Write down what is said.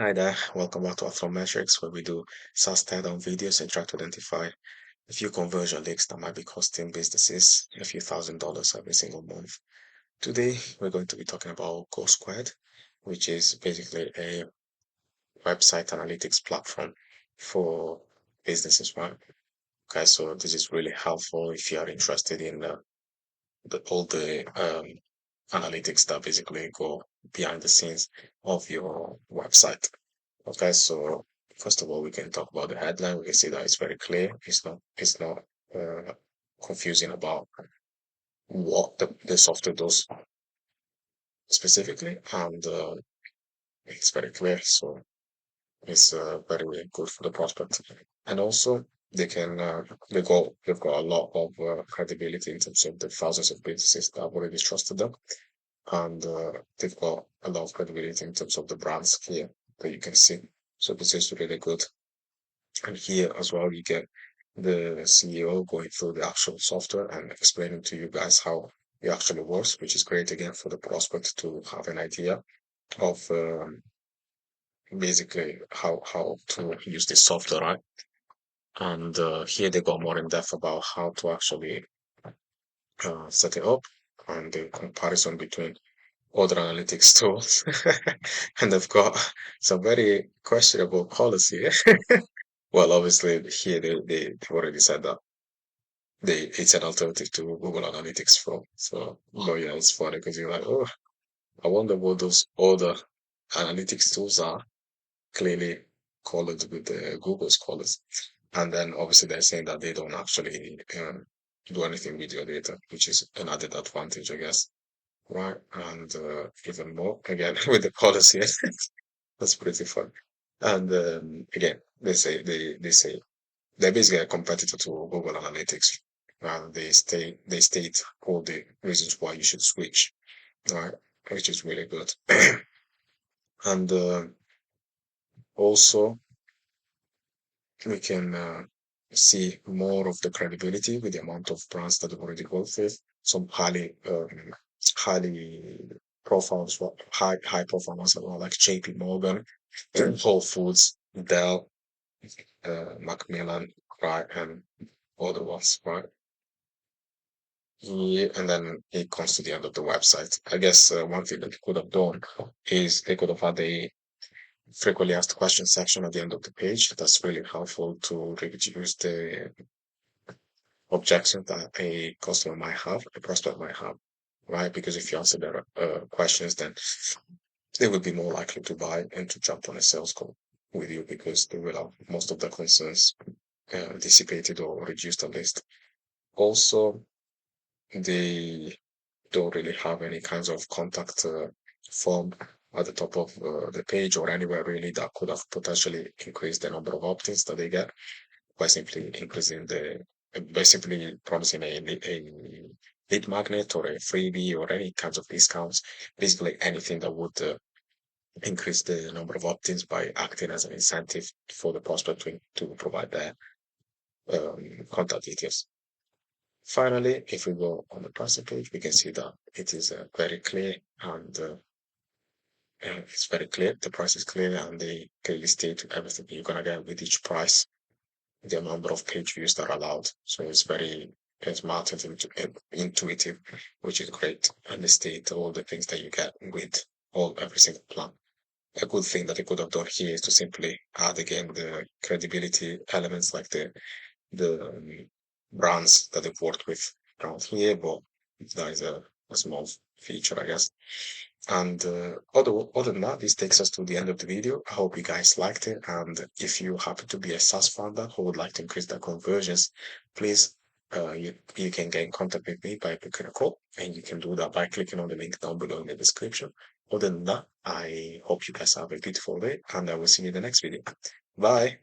Hi there, welcome back to our Metrics, where we do SaaS on videos and try to identify a few conversion leaks that might be costing businesses a few $1,000s every single month. Today, we're going to be talking about GoSquared, which is basically a website analytics platform for businesses, right? Okay, so this is really helpful if you are interested in all the analytics that basically go behind the scenes of your website. Okay, so first of all, we can talk about the headline. We can see that it's very clear. It's not uh, confusing about what the software does specifically, and it's very clear. So it's very, very good for the prospect. And also, they can they've got a lot of credibility in terms of the thousands of businesses that have already trusted them, and they've got a lot of credibility in terms of the brands here that you can see. So this is really good. And here as well, you get the CEO going through the actual software and explaining to you guys how it actually works, which is great again for the prospect to have an idea of basically how to use this software, right? And here they go more in depth about how to actually set it up and the comparison between other analytics tools. And they've got some very questionable policy. Well, obviously here they've already said that it's an alternative to Google Analytics from. So, but yeah, it's funny because you're like, oh, I wonder what those other analytics tools are, clearly colored with the Google's colors. And then obviously they're saying that they don't actually do anything with your data, which is an added advantage, I guess. Right. And even more again with the policy. That's pretty fun. And again, they say they're basically a competitor to Google Analytics. And they state all the reasons why you should switch, right? Which is really good. And also we can see more of the credibility with the amount of brands that have already worked with. Some highly profiles, high profile ones as well, like JP Morgan, Whole Foods, Dell, Macmillan, right, and other ones, right? Yeah, and then it comes to the end of the website. I guess one thing that they could have done is they could have had a frequently asked questions section at the end of the page. That's really helpful to reduce the objection that a customer might have, a prospect might have, right? Because if you answer their questions, then they will be more likely to buy and to jump on a sales call with you because they will have most of the concerns dissipated or reduced at least. Also, they don't really have any kinds of contact form at the top of the page or anywhere really that could have potentially increased the number of opt-ins that they get by simply increasing by simply promising a lead magnet or a freebie or any kinds of discounts, basically anything that would increase the number of opt-ins by acting as an incentive for the prospect to provide their contact details. Finally, if we go on the pricing page, we can see that it is very clear and it's very clear. The price is clear and they clearly state everything you're gonna get with each price, the number of page views that are allowed. So it's smart and intuitive, which is great. And they state all the things that you get with every single plan. A good thing that they could have done here is to simply add again the credibility elements like the brands that they've worked with around here, but that is a small feature, I guess. And other than that, this takes us to the end of the video. I hope you guys liked it. And if you happen to be a SaaS founder who would like to increase their conversions, please you can get in contact with me by booking a call, and you can do that by clicking on the link down below in the description. Other than that, I hope you guys have a beautiful day, and I will see you in the next video. Bye.